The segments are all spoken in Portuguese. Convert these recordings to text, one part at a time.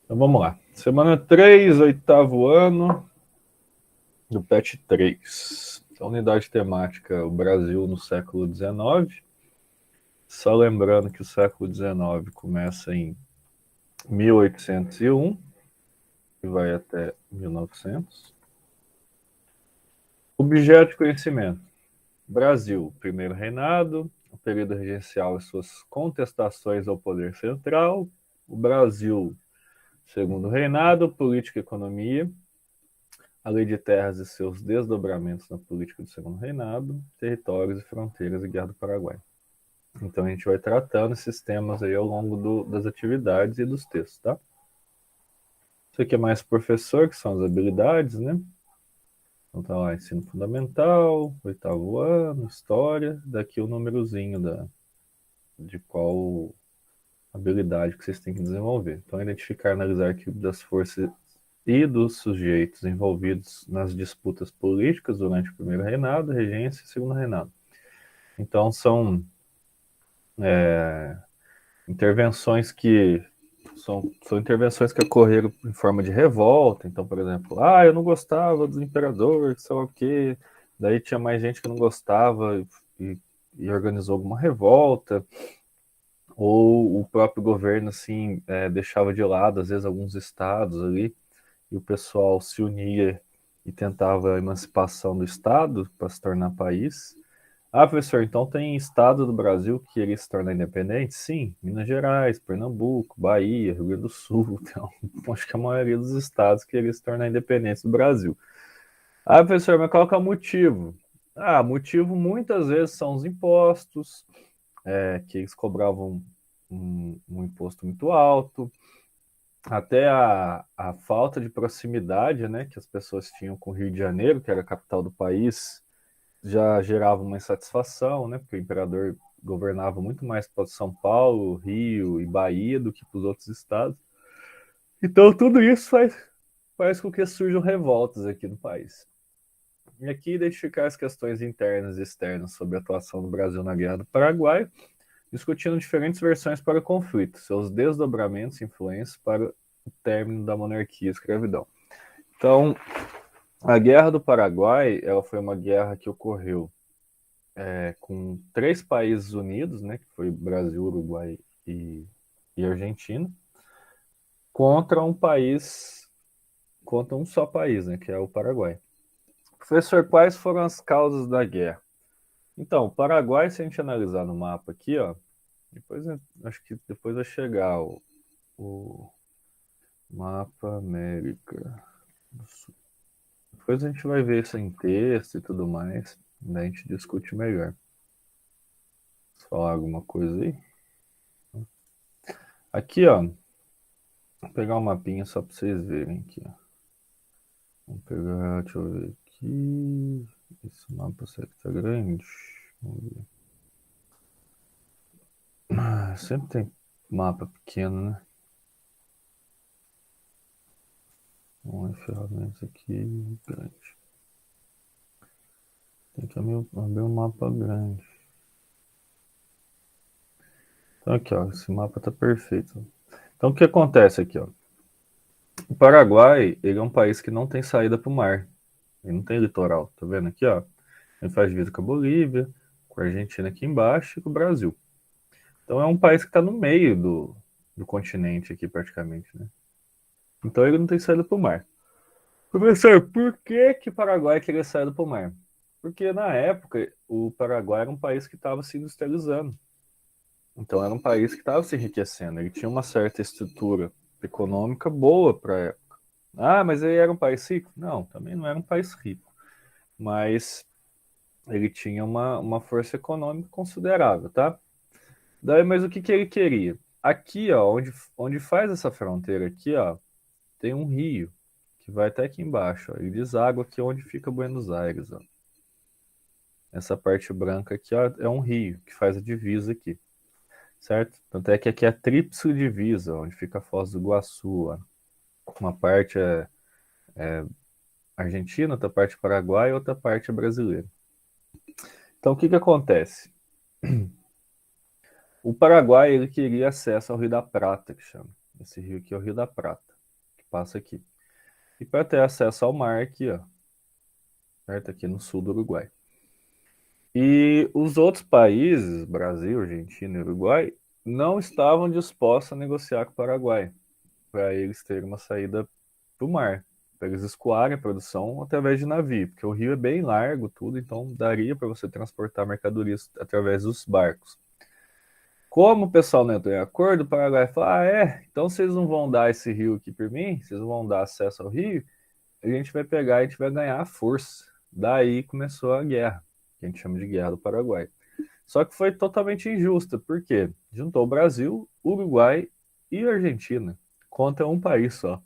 Então vamos lá. Semana 3, oitavo ano do PET 3. Então, unidade temática, o Brasil no século XIX. Só lembrando que o século XIX começa em 1801 e vai até 1900. Objeto de conhecimento. Brasil, primeiro reinado, o período regencial e suas contestações ao poder central. O Brasil, segundo reinado, política e economia. A lei de terras e seus desdobramentos na política do segundo reinado, territórios e fronteiras e Guerra do Paraguai. Então a gente vai tratando esses temas aí ao longo das atividades e dos textos, tá? Isso aqui é mais professor, que são as habilidades, né? Então tá lá, ensino fundamental, oitavo ano, história, daqui o númerozinho de qual habilidade que vocês têm que desenvolver. Então, identificar e analisar que das forças e dos sujeitos envolvidos nas disputas políticas durante o primeiro reinado, regência e segundo reinado. Então, são intervenções que são intervenções que ocorreram em forma de revolta. Então, por exemplo, eu não gostava do imperador, sei lá o quê. Daí tinha mais gente que não gostava e organizou alguma revolta. Ou o próprio governo, assim, deixava de lado, às vezes, alguns estados ali, e o pessoal se unia e tentava a emancipação do estado para se tornar país. Professor, então tem estado do Brasil que queria se tornar independente? Sim, Minas Gerais, Pernambuco, Bahia, Rio Grande do Sul. Então, acho que a maioria dos estados queria se tornar independentes do Brasil. Professor, mas qual que é o motivo? Motivo muitas vezes são os impostos, que eles cobravam um imposto muito alto, até a falta de proximidade, né, que as pessoas tinham com o Rio de Janeiro, que era a capital do país, já gerava uma insatisfação, né, porque o imperador governava muito mais para São Paulo, Rio e Bahia do que para os outros estados. Então tudo isso faz com que surjam revoltas aqui no país. E aqui identificar as questões internas e externas sobre a atuação do Brasil na Guerra do Paraguai, discutindo diferentes versões para o conflito, seus desdobramentos e influências para o término da monarquia e escravidão. Então, a Guerra do Paraguai, ela foi uma guerra que ocorreu com 3 países unidos, né, que foi Brasil, Uruguai e Argentina, contra contra um só país, né, que é o Paraguai. Professor, quais foram as causas da guerra? Então, o Paraguai, se a gente analisar no mapa aqui, ó, acho que depois vai chegar o mapa América do Sul. Depois a gente vai ver isso em texto e tudo mais, daí a gente discute melhor. Vou falar alguma coisa aí? Aqui, ó, vou pegar um mapinha só para vocês verem aqui, ó. Vamos pegar, deixa eu ver aqui. Esse mapa será que tá grande? Vamos ver. Sempre tem mapa pequeno, né? Vamos ver ferramentas aqui, grande. Tem que abrir um mapa grande. Então aqui, ó, esse mapa tá perfeito. Então o que acontece aqui, ó? O Paraguai, ele é um país que não tem saída para o mar. Ele não tem litoral. Tá vendo aqui, ó? Ele faz divisa com a Bolívia, com a Argentina aqui embaixo e com o Brasil. Então é um país que está no meio do continente aqui, praticamente, né? Então ele não tem saída para o mar. Professor, por que o Paraguai queria sair para o mar? Porque na época o Paraguai era um país que estava se industrializando. Então era um país que estava se enriquecendo. Ele tinha uma certa estrutura econômica boa para a época. Mas ele era um país rico? Não, também não era um país rico. Mas ele tinha uma força econômica considerável, tá? Daí, mas o que ele queria? Aqui, ó, onde faz essa fronteira aqui, ó, tem um rio que vai até aqui embaixo, ó, e deságua aqui onde fica Buenos Aires, ó. Essa parte branca aqui, ó, é um rio que faz a divisa aqui, certo? Tanto é que aqui é a tríplice divisa, onde fica a Foz do Iguaçu, ó. Uma parte é Argentina, outra parte Paraguai, outra parte é brasileira. Então, o que acontece? O Paraguai ele queria acesso ao Rio da Prata, que chama. Esse rio aqui é o Rio da Prata. passa aqui. E para ter acesso ao mar aqui, ó, certo? Aqui no sul do Uruguai. E os outros países, Brasil, Argentina e Uruguai, não estavam dispostos a negociar com o Paraguai, para eles terem uma saída para o mar, para eles escoarem a produção através de navio, porque o rio é bem largo, tudo, então daria para você transportar mercadorias através dos barcos. Como o pessoal não entrou em acordo, o Paraguai falou: ah, então vocês não vão dar esse rio aqui por mim, vocês não vão dar acesso ao rio, a gente vai pegar e a gente vai ganhar a força. Daí começou a guerra, que a gente chama de Guerra do Paraguai. Só que foi totalmente injusta, porque juntou o Brasil, Uruguai e Argentina contra um país só.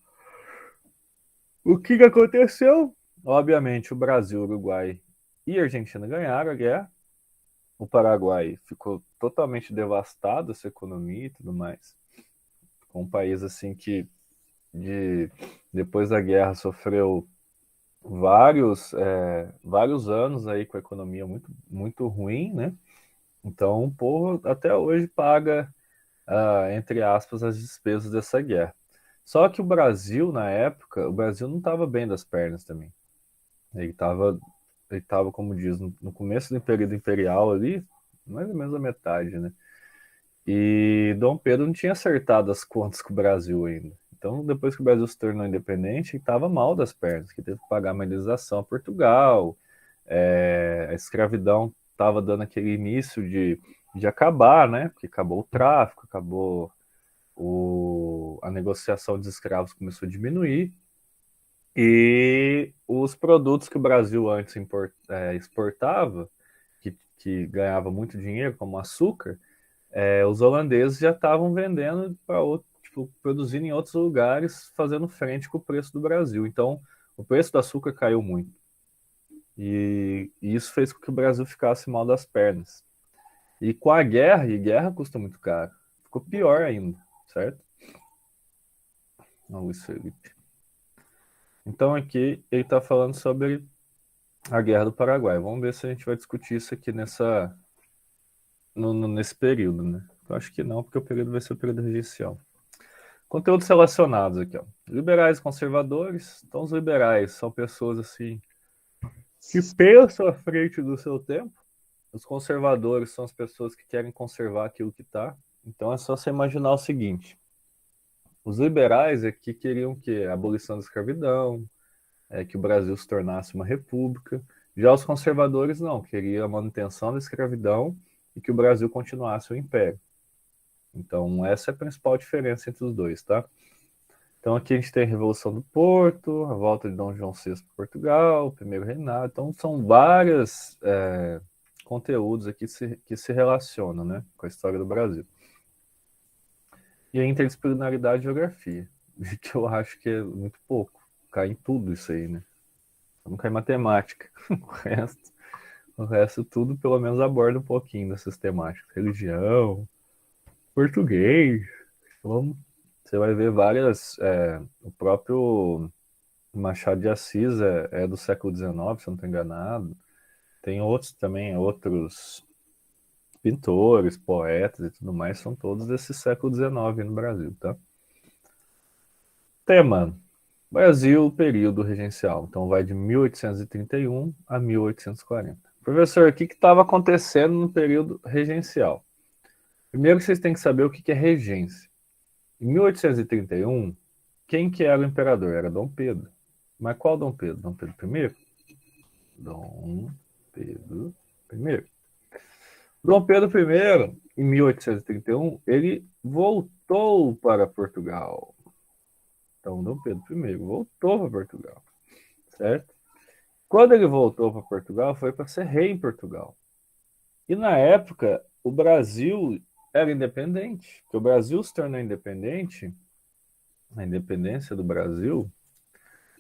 O que aconteceu? Obviamente, o Brasil, Uruguai e Argentina ganharam a guerra. O Paraguai ficou totalmente devastado, essa economia e tudo mais. Com um país assim que, depois da guerra, sofreu vários anos aí com a economia muito, muito ruim, né? Então, o povo até hoje paga, entre aspas, as despesas dessa guerra. Só que o Brasil, na época, o Brasil não estava bem das pernas também. Ele estava, como diz, no começo do período imperial ali, mais ou menos a metade, né? E Dom Pedro não tinha acertado as contas com o Brasil ainda. Então, depois que o Brasil se tornou independente, estava mal das pernas, que teve que pagar uma indenização a Portugal, a escravidão estava dando aquele início de acabar, né? Porque acabou o tráfico, acabou a negociação de escravos começou a diminuir, e os produtos que o Brasil antes exportava, que ganhava muito dinheiro, como açúcar, os holandeses já estavam vendendo para tipo, produzindo em outros lugares, fazendo frente com o preço do Brasil. Então, o preço do açúcar caiu muito. E isso fez com que o Brasil ficasse mal das pernas. E com a guerra, e guerra custa muito caro, ficou pior ainda, certo? Não, Luiz Felipe. Então aqui ele está falando sobre a Guerra do Paraguai. Vamos ver se a gente vai discutir isso aqui nesse período, né? Eu acho que não, porque o período vai ser o período regencial. Conteúdos relacionados aqui, ó. Liberais e conservadores. Então, os liberais são pessoas assim que pensam à frente do seu tempo. Os conservadores são as pessoas que querem conservar aquilo que está. Então, é só você imaginar o seguinte: os liberais é que queriam que a abolição da escravidão, que o Brasil se tornasse uma república. Já os conservadores não, queriam a manutenção da escravidão e que o Brasil continuasse o império. Então, essa é a principal diferença entre os dois, tá? Então, aqui a gente tem a Revolução do Porto, a volta de Dom João VI para Portugal, o primeiro reinado. Então, são vários conteúdos aqui que se relacionam, né, com a história do Brasil. E a interdisciplinaridade e geografia, que eu acho que é muito pouco. Cai em tudo isso aí, né? Não cai em matemática. O resto tudo pelo menos aborda um pouquinho dessas temáticas. Religião, português. Então, você vai ver várias. O próprio Machado de Assis é do século XIX, se eu não estou enganado. Tem outros também, outros pintores, poetas e tudo mais, são todos desse século XIX no Brasil, tá? Tema: Brasil, período regencial. Então vai de 1831 a 1840. Professor, o que estava acontecendo no período regencial? Primeiro que vocês têm que saber o que é regência. Em 1831, quem que era o imperador? Era Dom Pedro. Mas qual Dom Pedro? Dom Pedro I? Dom Pedro I. Dom Pedro I, em 1831, ele voltou para Portugal. Então, Dom Pedro I voltou para Portugal, certo? Quando ele voltou para Portugal, foi para ser rei em Portugal. E na época, o Brasil era independente. Porque o Brasil se tornou independente, a independência do Brasil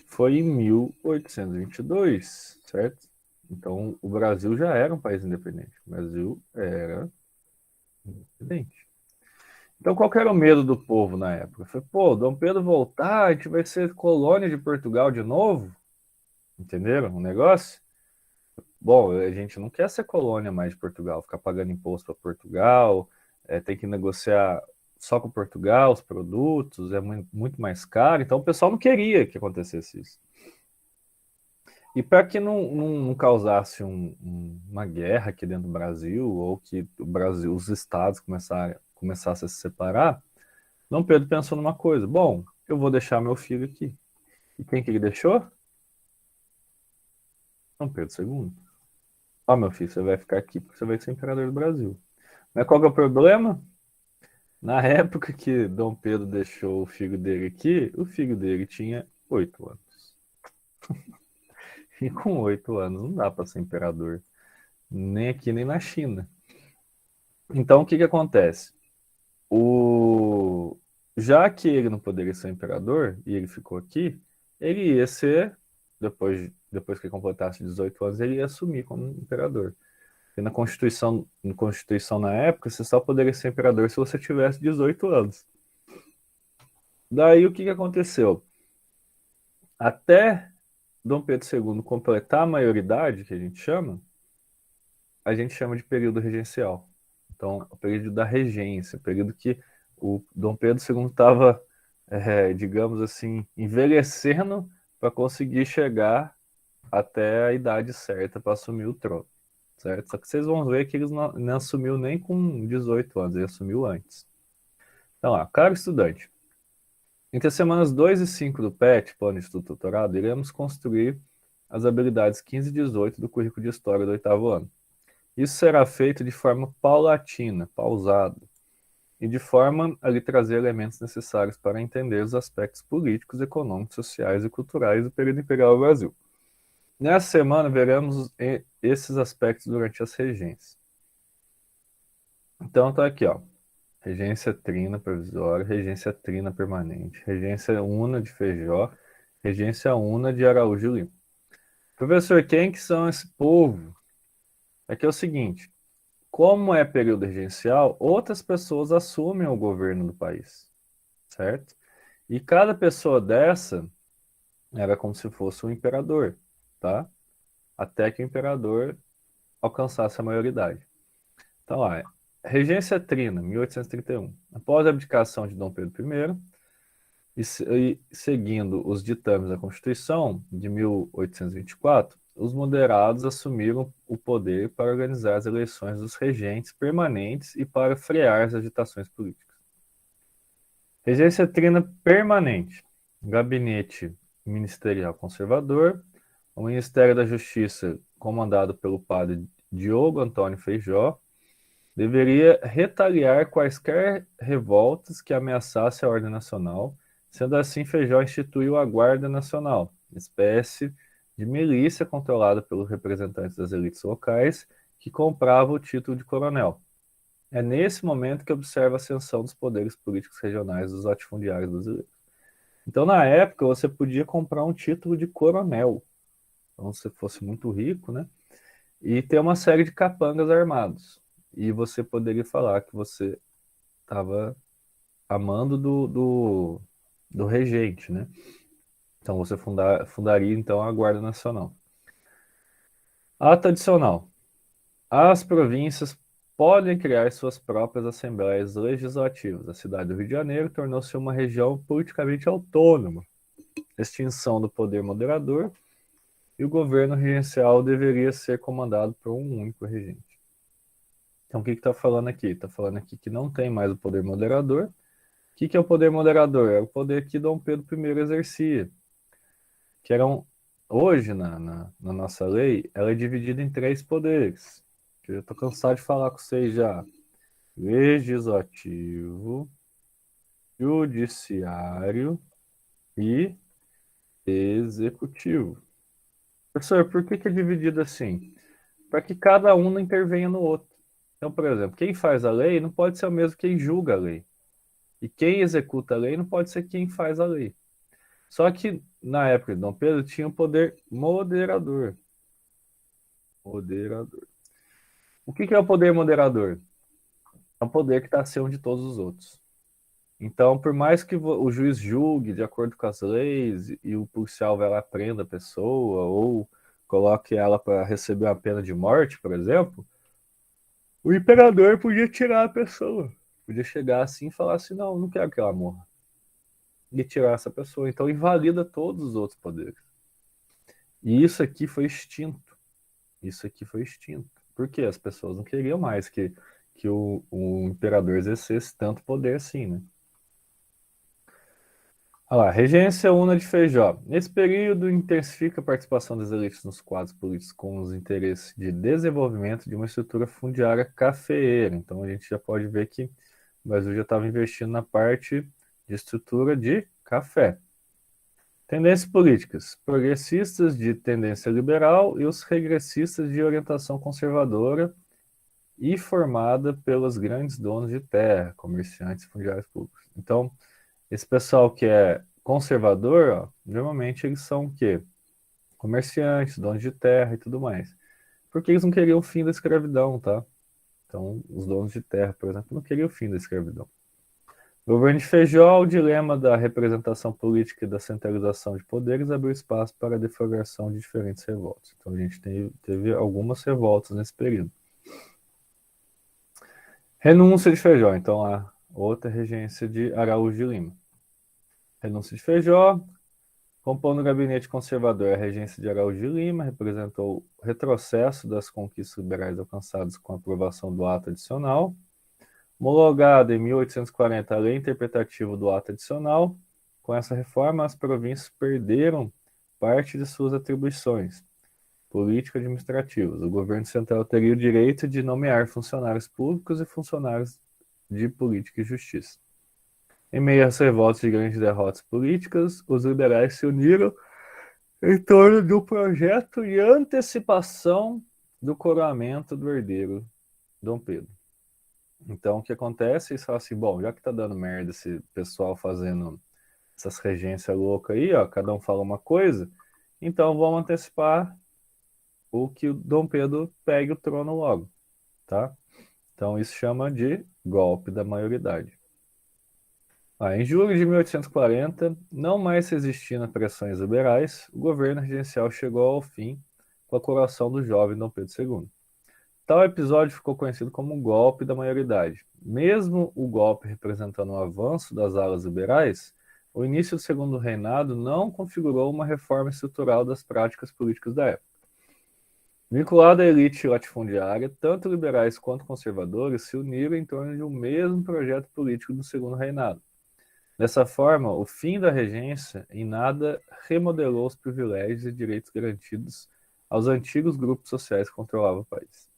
foi em 1822, certo? Então, o Brasil já era um país independente. O Brasil era independente. Então, qual que era o medo do povo na época? Foi, pô, Dom Pedro voltar, a gente vai ser colônia de Portugal de novo? Entenderam o negócio? Bom, a gente não quer ser colônia mais de Portugal, ficar pagando imposto para Portugal, tem que negociar só com Portugal, os produtos, é muito mais caro, então o pessoal não queria que acontecesse isso. E para que não causasse uma guerra aqui dentro do Brasil, ou que o Brasil, os estados começassem a se separar, Dom Pedro pensou numa coisa: bom, eu vou deixar meu filho aqui. E quem que ele deixou? Dom Pedro II. Ó, meu filho, você vai ficar aqui porque você vai ser imperador do Brasil. Mas qual que é o problema? Na época que Dom Pedro deixou o filho dele aqui, o filho dele tinha 8 anos. E com 8 anos não dá para ser imperador, nem aqui nem na China. Então o que que acontece? O... Já que ele não poderia ser imperador e ele ficou aqui, ele ia ser, depois que completasse 18 anos, ele ia assumir como imperador. E na Constituição na época, você só poderia ser imperador se você tivesse 18 anos. Daí o que que aconteceu? Até Dom Pedro II completar a maioridade, que a gente chama de período regencial. Então, o período da regência, o período que o Dom Pedro II estava, digamos assim, envelhecendo para conseguir chegar até a idade certa para assumir o trono, certo? Só que vocês vão ver que ele não assumiu nem com 18 anos, ele assumiu antes. Então, lá, caro estudante, entre as semanas 2 e 5 do PET, Plano de Estudo Tutorado, iremos construir as habilidades 15 e 18 do currículo de História do oitavo ano. Isso será feito de forma paulatina, pausada, e de forma a lhe trazer elementos necessários para entender os aspectos políticos, econômicos, sociais e culturais do período imperial do Brasil. Nessa semana, veremos esses aspectos durante as regências. Então, tá aqui, ó. Regência trina provisória, regência trina permanente, regência una de Feijó, regência una de Araújo Lima. Professor, quem que são esse povo? Aqui é o seguinte: como é período regencial, outras pessoas assumem o governo do país, certo? E cada pessoa dessa era como se fosse um imperador, tá? Até que o imperador alcançasse a maioridade. Então, lá, Regência Trina, 1831. Após a abdicação de Dom Pedro I, e seguindo os ditames da Constituição de 1824, os moderados assumiram o poder para organizar as eleições dos regentes permanentes e para frear as agitações políticas. Regência trina permanente. Gabinete ministerial conservador. O Ministério da Justiça, comandado pelo padre Diogo Antônio Feijó, deveria retaliar quaisquer revoltas que ameaçassem a ordem nacional. Sendo assim, Feijó instituiu a Guarda Nacional, espécie de milícia controlada pelos representantes das elites locais, que comprava o título de coronel. É nesse momento que observa a ascensão dos poderes políticos regionais dos latifundiários brasileiros. Então, na época, você podia comprar um título de coronel, então, se fosse muito rico, né? E ter uma série de capangas armados. E você poderia falar que você estava amando do regente, né? Então você fundaria então a Guarda Nacional. Ato adicional. As províncias podem criar suas próprias assembleias legislativas. A cidade do Rio de Janeiro tornou-se uma região politicamente autônoma. Extinção do poder moderador e o governo regencial deveria ser comandado por um único regente. Então o que está falando aqui? Está falando aqui que não tem mais o poder moderador. O que é o poder moderador? É o poder que Dom Pedro I exercia, que eram, hoje, na nossa lei, ela é dividida em 3 poderes, que eu estou cansado de falar com vocês já: legislativo, judiciário e executivo. Professor, por que é dividido assim? Para que cada um não intervenha no outro. Então, por exemplo, quem faz a lei não pode ser o mesmo quem julga a lei. E quem executa a lei não pode ser quem faz a lei. Só que na época de Dom Pedro tinha o poder moderador. Moderador. O que é o poder moderador? É um poder que está acima de todos os outros. Então, por mais que o juiz julgue de acordo com as leis e o policial vai lá e prenda a pessoa ou coloque ela para receber uma pena de morte, por exemplo, o imperador podia tirar a pessoa. podia chegar assim e falar assim, não quero que ela morra. E tirar essa pessoa. Então invalida todos os outros poderes. E isso aqui foi extinto. Isso aqui foi extinto. Porque as pessoas não queriam mais que o imperador exercesse tanto poder assim, né? Olha lá, regência Una de Feijó. Nesse período, intensifica a participação das elites nos quadros políticos com os interesses de desenvolvimento de uma estrutura fundiária cafeeira. Então, a gente já pode ver que o Brasil já estava investindo na parte de estrutura de café. Tendências políticas. Progressistas de tendência liberal e os regressistas de orientação conservadora e formada pelos grandes donos de terra, comerciantes e fundiários públicos. Então, esse pessoal que é conservador, ó, normalmente eles são o quê? Comerciantes, donos de terra e tudo mais. Porque eles não queriam o fim da escravidão, tá? Então, os donos de terra, por exemplo, não queriam o fim da escravidão. O governo de Feijó, o dilema da representação política e da centralização de poderes abriu espaço para a deflagração de diferentes revoltas. Então, a gente teve algumas revoltas nesse período. Renúncia de Feijó. Então, a outra regência de Araújo de Lima. Renúncia de Feijó, compondo o gabinete conservador, a regência de Araújo de Lima representou o retrocesso das conquistas liberais alcançadas com a aprovação do ato adicional. Homologada em 1840 a lei interpretativa do ato adicional, com essa reforma as províncias perderam parte de suas atribuições político-administrativas. O governo central teria o direito de nomear funcionários públicos e funcionários de política e justiça. Em meio às revoltas de grandes derrotas políticas, os liberais se uniram em torno do projeto de antecipação do coroamento do herdeiro Dom Pedro. Então, o que acontece? Eles falam assim, bom, já que tá dando merda esse pessoal fazendo essas regências loucas aí, ó, cada um fala uma coisa, então vamos antecipar o que o Dom Pedro pegue o trono logo, tá? Então, isso chama de golpe da maioridade. Em julho de 1840, não mais resistindo a pressões liberais, o governo regencial chegou ao fim com a coroação do jovem Dom Pedro II. Tal episódio ficou conhecido como o golpe da maioridade. Mesmo o golpe representando um avanço das alas liberais, o início do segundo reinado não configurou uma reforma estrutural das práticas políticas da época. Vinculado à elite latifundiária, tanto liberais quanto conservadores se uniram em torno de um mesmo projeto político do segundo reinado. Dessa forma, o fim da regência em nada remodelou os privilégios e direitos garantidos aos antigos grupos sociais que controlavam o país.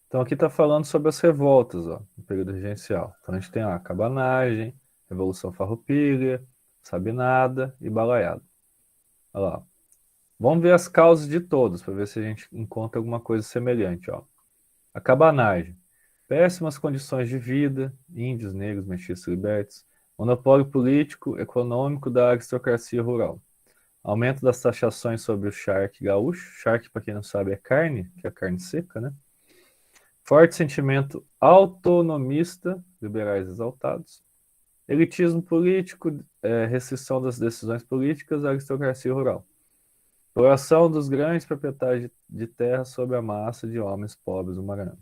Então aqui está falando sobre as revoltas, ó, no período regencial. Então a gente tem a cabanagem, Revolução Farroupilha, Sabinada e Balaiada. Olha lá. Vamos ver as causas de todos, para ver se a gente encontra alguma coisa semelhante. Ó. A cabanagem. Péssimas condições de vida, índios, negros, mestiços, libertos, monopólio político, econômico da aristocracia rural, aumento das taxações sobre o charque gaúcho, charque, para quem não sabe, é carne, que é carne seca, né? Forte sentimento autonomista, liberais exaltados, elitismo político, restrição das decisões políticas, aristocracia rural, exploração dos grandes proprietários de terra sobre a massa de homens pobres do Maranhão.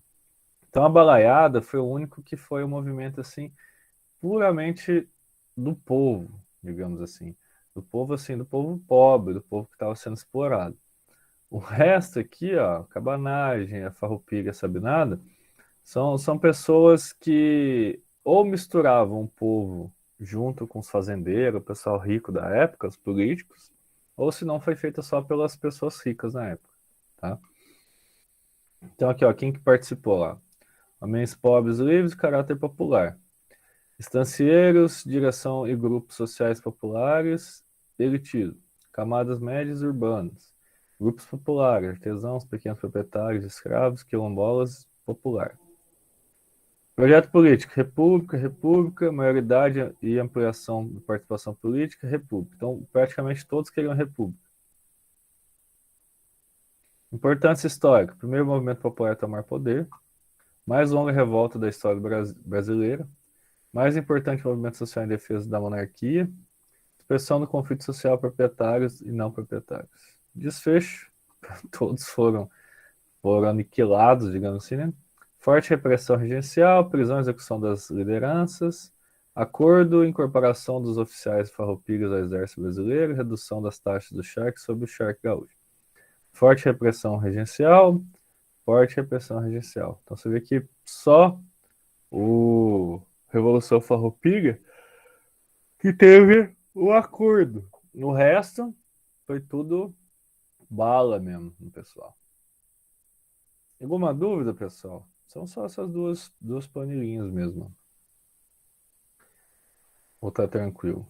Então a balaiada foi o único que foi um movimento assim puramente do povo, digamos assim, do povo pobre, do povo que estava sendo explorado. O resto aqui, ó, cabanagem, a farroupilha, a sabinada, são pessoas que ou misturavam o povo junto com os fazendeiros, o pessoal rico da época, os políticos, ou se não foi feita só pelas pessoas ricas na época, tá? Então aqui, ó, quem que participou lá? Homens pobres livres, caráter popular. Estancieiros, direção e grupos sociais populares, elitismo. Camadas médias urbanas. Grupos populares, artesãos, pequenos proprietários, escravos, quilombolas, popular. Projeto político, república, maioridade e ampliação da participação política, república. Então, praticamente todos queriam república. Importância histórica. Primeiro movimento popular a tomar poder. Mais longa revolta da história brasileira. Mais importante movimento social em defesa da monarquia. Expressão do conflito social proprietários e não proprietários. Desfecho. Todos foram aniquilados, digamos assim, né? Forte repressão regencial, prisão e execução das lideranças, acordo, incorporação dos oficiais farroupilhas ao exército brasileiro, redução das taxas do charque sobre o charque gaúcho. Forte repressão regencial, forte repressão regencial. Então você vê que só o Revolução Farroupilha que teve o acordo. No resto, foi tudo bala mesmo, pessoal. Alguma dúvida, pessoal? São só essas duas planilhinhas mesmo. Ou tá tranquilo?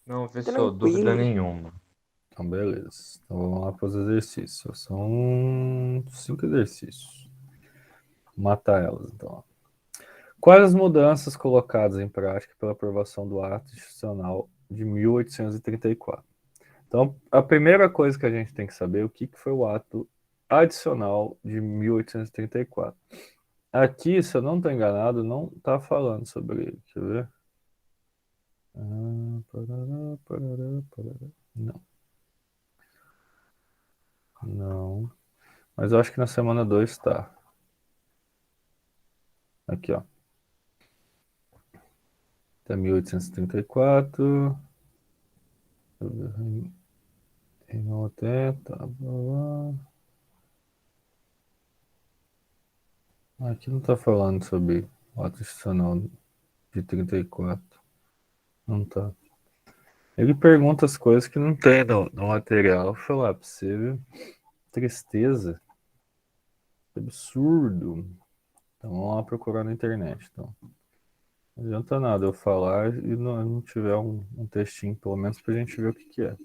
Não, professor, dúvida Tranquilo. nenhuma. Então, beleza. Então, vamos lá para os exercícios. São 5 exercícios. Vou matar elas, então. Quais as mudanças colocadas em prática pela aprovação do Ato Institucional de 1834? Então, a primeira coisa que a gente tem que saber é o que foi o Ato Adicional de 1834. Aqui, se eu não estou enganado, não está falando sobre ele. Deixa eu ver. Não. Não. Mas eu acho que na semana 2 está. Aqui, ó. Até 1834. Reino 80. Blá, blá. Aqui não está falando sobre o ato institucional de 34. Não tá. Ele pergunta as coisas que não tem no material. Vou falar pra você, viu? Tristeza. Absurdo. Então vamos lá procurar na internet. Então. Não adianta nada eu falar e não tiver um textinho, pelo menos, pra gente ver o que é.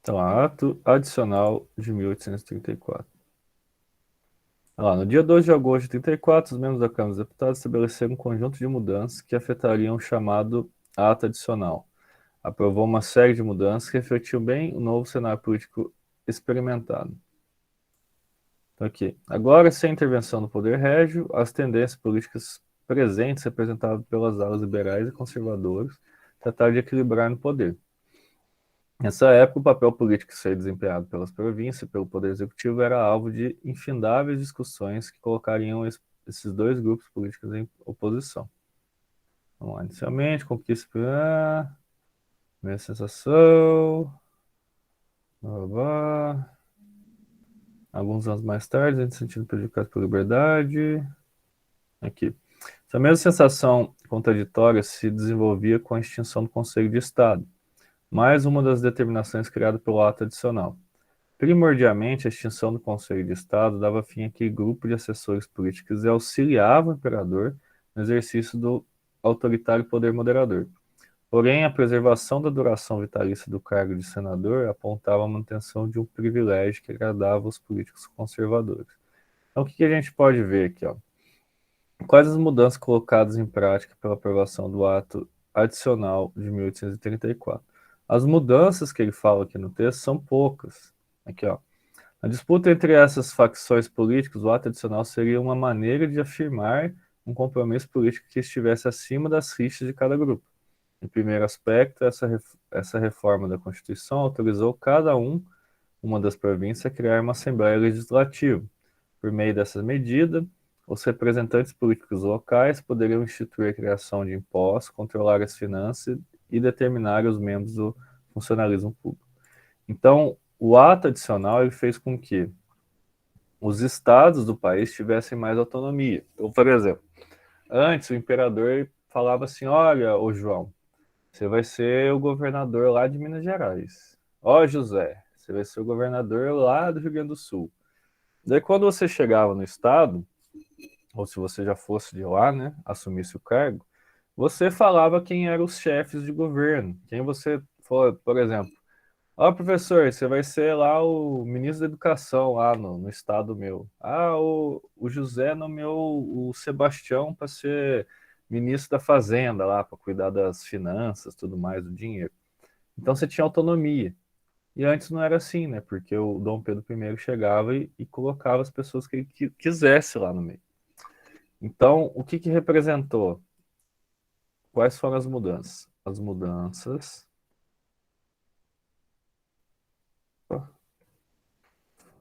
Então, ato adicional de 1834. Lá, no dia 2 de agosto de 34, os membros da Câmara dos Deputados estabeleceram um conjunto de mudanças que afetariam o chamado ato adicional. Aprovou uma série de mudanças que refletiam bem o novo cenário político experimentado. Então, aqui. Agora, sem intervenção do Poder Régio, as tendências políticas presentes, representadas pelas alas liberais e conservadoras, trataram de equilibrar no poder. Nessa época, o papel político que foi desempenhado pelas províncias e pelo Poder Executivo era alvo de infindáveis discussões que colocariam esses dois grupos políticos em oposição. Vamos lá, inicialmente, conquista, minha sensação, blá, blá. Alguns anos mais tarde, se sentindo prejudicado pela liberdade. Aqui. Essa mesma sensação contraditória se desenvolvia com a extinção do Conselho de Estado, mais uma das determinações criada pelo ato adicional. Primordialmente, a extinção do Conselho de Estado dava fim àquele grupo de assessores políticos e auxiliava o imperador no exercício do autoritário poder moderador. Porém, a preservação da duração vitalícia do cargo de senador apontava a manutenção de um privilégio que agradava os políticos conservadores. Então, o que a gente pode ver aqui? Ó? Quais as mudanças colocadas em prática pela aprovação do ato adicional de 1834? As mudanças que ele fala aqui no texto são poucas. Aqui, ó. A disputa entre essas facções políticas, o ato adicional seria uma maneira de afirmar um compromisso político que estivesse acima das rixas de cada grupo. Em primeiro aspecto, essa reforma da Constituição autorizou cada uma das províncias, a criar uma Assembleia Legislativa. Por meio dessa medida, os representantes políticos locais poderiam instituir a criação de impostos, controlar as finanças e determinar os membros do funcionalismo público. Então, o ato adicional ele fez com que os estados do país tivessem mais autonomia. Então, por exemplo, antes o imperador falava assim: olha, ô João, você vai ser o governador lá de Minas Gerais. Ó, José, você vai ser o governador lá do Rio Grande do Sul. Daí, quando você chegava no estado, ou se você já fosse de lá, né, assumisse o cargo, você falava quem eram os chefes de governo. Quem você for, por exemplo, ó, professor, você vai ser lá o ministro da Educação lá no estado meu. Ah, o José nomeou o Sebastião para ser ministro da Fazenda lá, para cuidar das finanças, tudo mais, do dinheiro. Então você tinha autonomia. E antes não era assim, né? Porque o Dom Pedro I chegava e colocava as pessoas que ele quisesse lá no meio. Então, o que representou? Quais foram as mudanças? As mudanças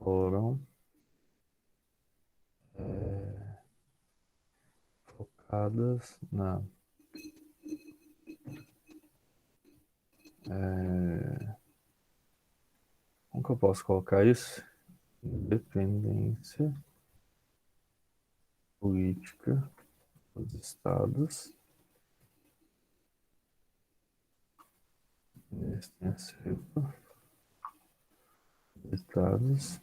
foram focadas na como que eu posso colocar isso? Independência política dos estados estados,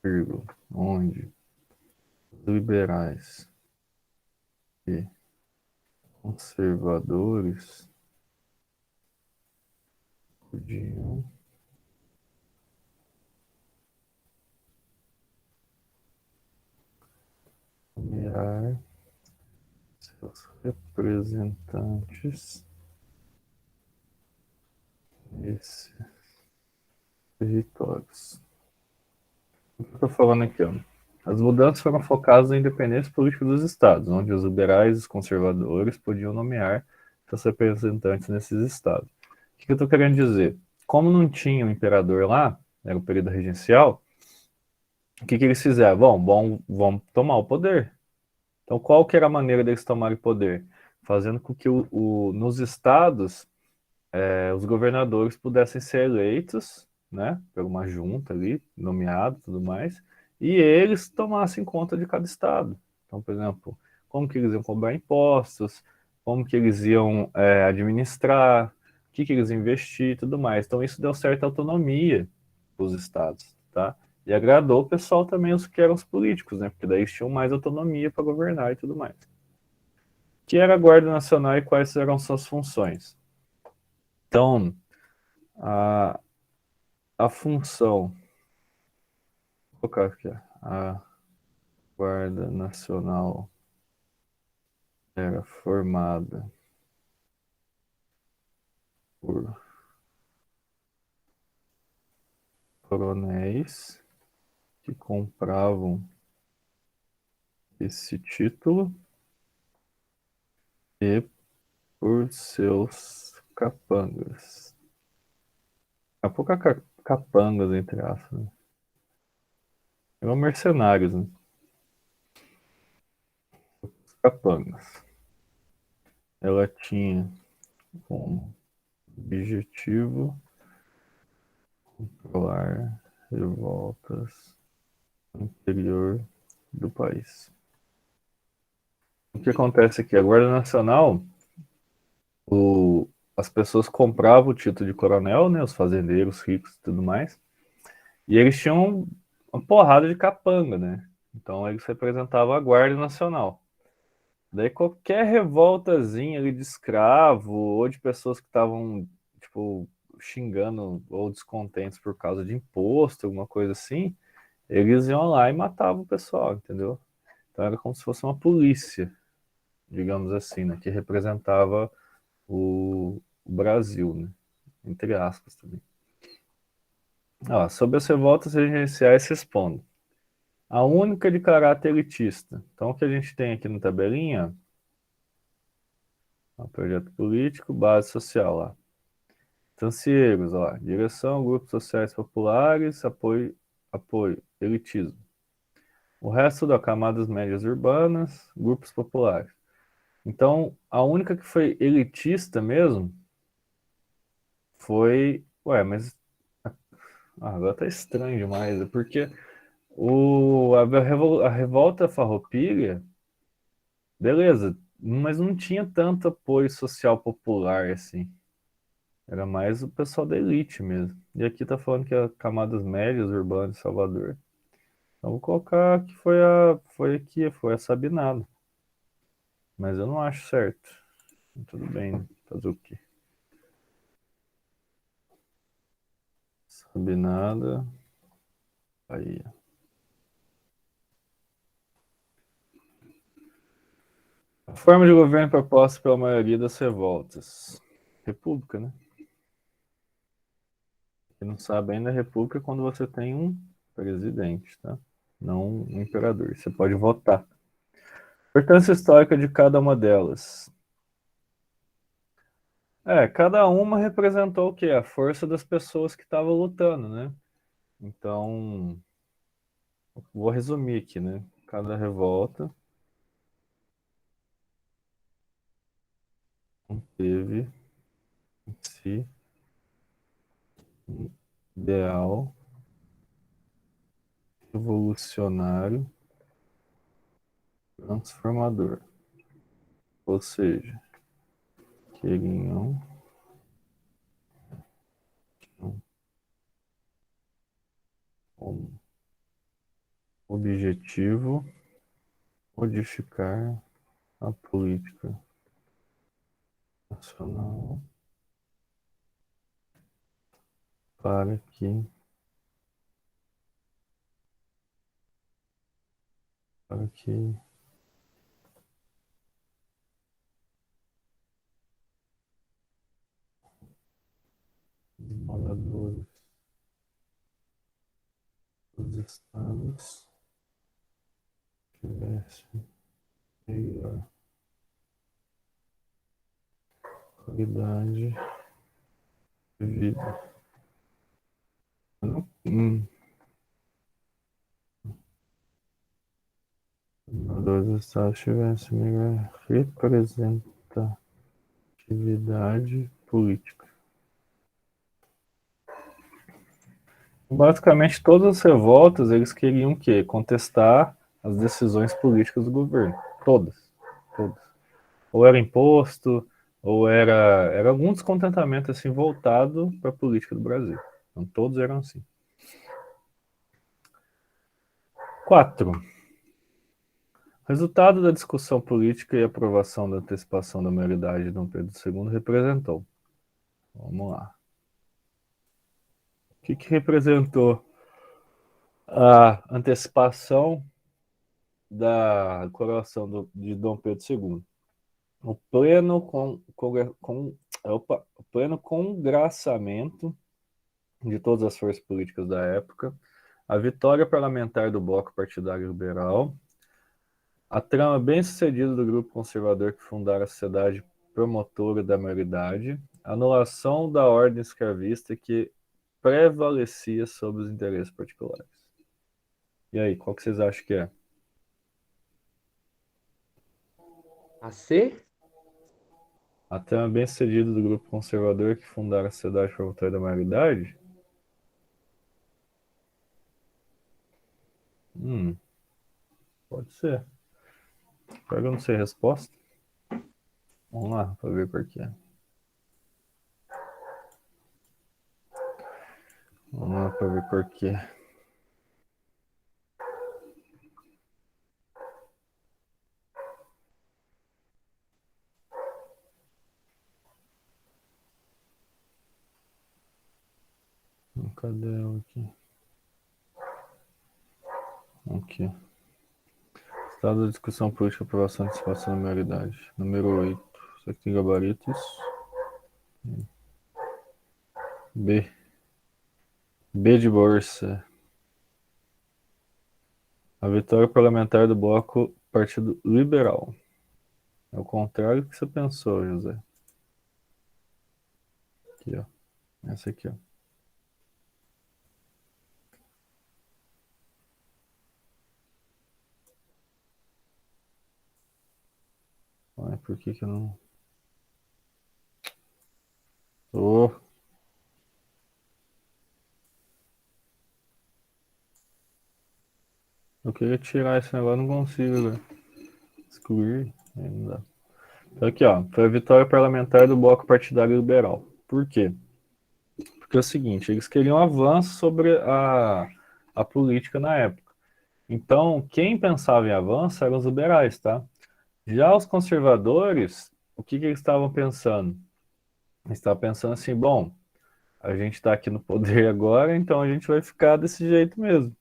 vírgula, onde liberais e conservadores podiam nomear seus representantes nesses territórios. O que eu estou falando aqui, ó? As mudanças foram focadas na independência política dos estados, onde os liberais e os conservadores podiam nomear seus representantes nesses estados. O que eu estou querendo dizer? Como não tinha um imperador lá, era o período regencial, o que eles fizeram? Bom, vamos tomar o poder. Então, qual que era a maneira deles tomarem o poder? Fazendo com que nos estados os governadores pudessem ser eleitos, né, por uma junta ali, nomeado e tudo mais, e eles tomassem conta de cada estado. Então, por exemplo, como que eles iam cobrar impostos, como que eles iam administrar, o que eles iam investir e tudo mais. Então, isso deu certa autonomia para os estados, tá? E agradou o pessoal também, os que eram os políticos, né? Porque daí eles tinham mais autonomia para governar e tudo mais. O que era a Guarda Nacional e quais eram suas funções? Então, a, a função, vou colocar aqui, a Guarda Nacional era formada por coronéis que compravam esse título e por seus capangas. Há pouca capangas, entre aspas, né? Eram mercenários, né? Capangas. Ela tinha como objetivo controlar revoltas no interior do país. O que acontece aqui? A Guarda Nacional, as pessoas compravam o título de coronel, né, os fazendeiros ricos e tudo mais, e eles tinham uma porrada de capanga, né? Então eles representavam a Guarda Nacional. Daí qualquer revoltazinha ali de escravo ou de pessoas que estavam, tipo, xingando ou descontentes por causa de imposto, alguma coisa assim, eles iam lá e matavam o pessoal, entendeu? Então era como se fosse uma polícia, digamos assim, né, que representava o Brasil, né? Entre aspas também. Sobre as revoltas regenciais respondo. A única de caráter elitista. Então, o que a gente tem aqui na tabelinha, projeto político, base social lá. Transcieiros, ó, direção, grupos sociais populares, apoio, elitismo. O resto da camadas médias urbanas, grupos populares. Então, a única que foi elitista mesmo foi. Ué, mas agora tá estranho demais, porque a revolta farroupilha, beleza, mas não tinha tanto apoio social popular assim. Era mais o pessoal da elite mesmo. E aqui tá falando que é camadas médias urbanas de Salvador. Então vou colocar que foi a Sabinada. Mas eu não acho certo. Tudo bem, né? Fazer o quê? Sabinada. Aí. A forma de governo proposta pela maioria das revoltas. República, né? Quem não sabe ainda, república é quando você tem um presidente, tá? Não um imperador. Você pode votar. Importância histórica de cada uma delas. Cada uma representou o quê? A força das pessoas que estavam lutando, né? Então, vou resumir aqui, né? Cada revolta teve em si um ideal revolucionário transformador. Ou seja, queriam como objetivo modificar a política nacional para que os moradores dos estados tivessem melhor qualidade de vida. Hum, os moradores dos estados tivessem melhor representatividade política. Basicamente, todas as revoltas, eles queriam o quê? Contestar as decisões políticas do governo. Todas. Todas. Ou era imposto, ou era algum descontentamento assim, voltado para a política do Brasil. Então, todos eram assim. 4. Resultado da discussão política e aprovação da antecipação da maioridade de Dom Pedro II representou. Vamos lá. O que representou a antecipação da coroação de Dom Pedro II? O pleno congraçamento de todas as forças políticas da época, a vitória parlamentar do bloco partidário liberal, a trama bem-sucedida do grupo conservador que fundara a sociedade promotora da maioridade, a anulação da ordem escravista que prevalecia sobre os interesses particulares. E aí, qual que vocês acham que é? A C? A trama bem-sucedida do grupo conservador que fundara a sociedade promotora da maioridade? Pode ser. Eu não sei a resposta. Vamos lá, para ver por que é. Vamos lá para ver por quê. Cadê ela aqui? Aqui. Estado da discussão política, aprovação e antecipação da maioridade. Número 8. Isso aqui tem gabaritos. B. B de bolsa. A vitória parlamentar do bloco Partido Liberal. É o contrário do que você pensou, José. Aqui, ó. Essa aqui, ó. Ué, por que eu não... Oh. Eu queria tirar esse negócio, não consigo, velho. Excluir. Aí não dá. Então aqui, ó. Foi a vitória parlamentar do bloco partidário liberal. Por quê? Porque é o seguinte, eles queriam avanço sobre a política na época. Então, quem pensava em avanço eram os liberais, tá? Já os conservadores, o que eles estavam pensando? Eles estavam pensando assim, bom, a gente está aqui no poder agora, então a gente vai ficar desse jeito mesmo.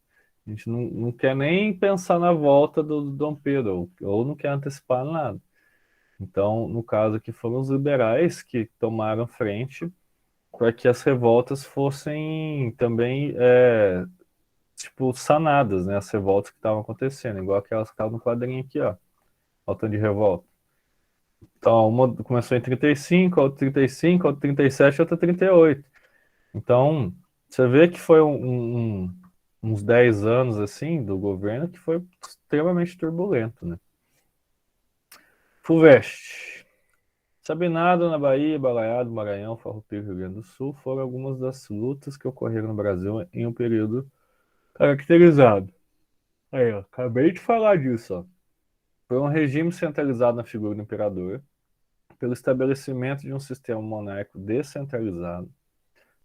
A gente não quer nem pensar na volta do Dom Pedro, ou não quer antecipar nada. Então, no caso aqui, foram os liberais que tomaram frente para que as revoltas fossem também, tipo, sanadas, né? As revoltas que estavam acontecendo, igual aquelas que estavam no quadrinho aqui, ó. Faltando de revolta. Então, uma começou em 35, outra 35, outra 37, outra 38. Então, você vê que foi um uns 10 anos assim do governo que foi extremamente turbulento, né? FUVEST. Sabinado na Bahia, Balaiado, Maranhão, Farroupilha, Rio Grande do Sul foram algumas das lutas que ocorreram no Brasil em um período caracterizado. Aí, ó, acabei de falar disso, ó. Foi um regime centralizado na figura do imperador, pelo estabelecimento de um sistema monárquico descentralizado,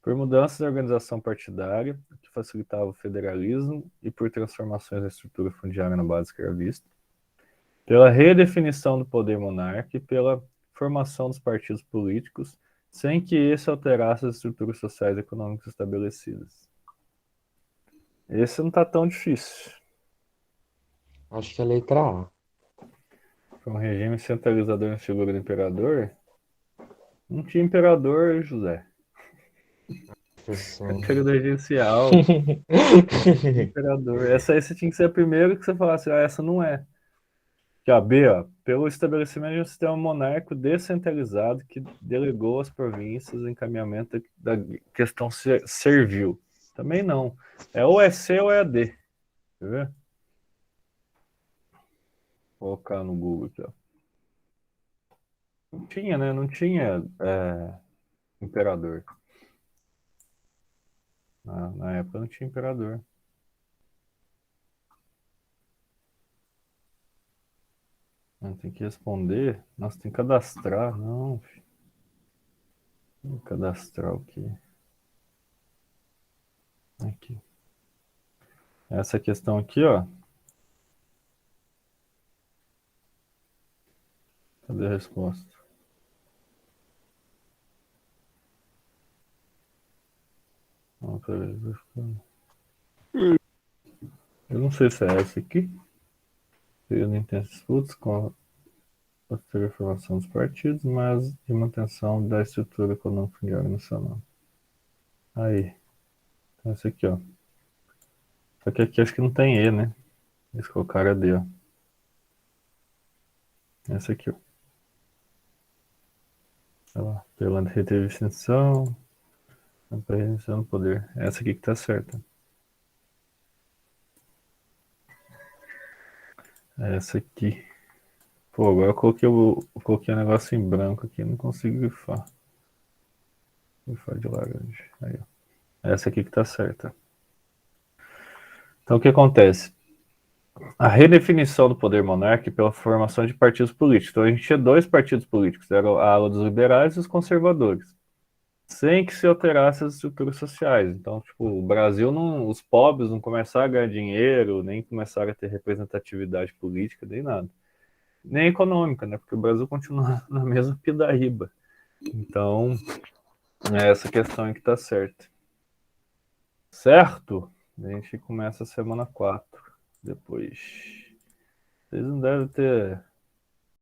por mudanças na organização partidária, que facilitava o federalismo, e por transformações na estrutura fundiária na base escravista, pela redefinição do poder monárquico e pela formação dos partidos políticos, sem que esse alterasse as estruturas sociais e econômicas estabelecidas. Esse não está tão difícil. Acho que é a letra A. Foi um regime centralizador na figura do imperador. Não tinha imperador, José. Professor. Período regencial, imperador. Essa aí você tinha que ser a primeira que você falasse, ah, essa não é. Que a B, ó, pelo estabelecimento de um sistema monárquico descentralizado que delegou às províncias o encaminhamento da questão servil. Também não. É ou é C ou é a D. Quer ver? Vou colocar no Google aqui, ó. Não tinha, né? Não tinha imperador. Na época não tinha imperador. Não, tem que responder. Nossa, tem que cadastrar. Não, filho. Tem que cadastrar o quê? Aqui. Essa questão aqui, ó. Cadê a resposta? Não, peraí. Eu não sei se é essa aqui. Período intenso disputas com a posterior formação dos partidos, mas de manutenção da estrutura econômica fundiária nacional. Aí. Essa aqui, ó. Só que aqui acho que não tem E, né? Eles colocaram a D, ó. Essa aqui, ó. Olha lá. Pela redefinição, apreensão do poder. Essa aqui que tá certa. Essa aqui. Pô, agora eu coloquei um negócio em branco aqui, não consigo grifar. Grifar de laranja. Aí, ó. Essa aqui que tá certa. Então o que acontece? A redefinição do poder monárquico pela formação de partidos políticos. Então a gente tinha dois partidos políticos, era a ala dos liberais e os conservadores, sem que se alterasse as estruturas sociais. Então, tipo, o Brasil não, os pobres não começaram a ganhar dinheiro, nem começaram a ter representatividade política, nem nada. Nem econômica, né? Porque o Brasil continua na mesma pidaíba. Então, é essa questão aí que tá certa. Certo? A gente começa a semana 4 depois. Vocês não devem ter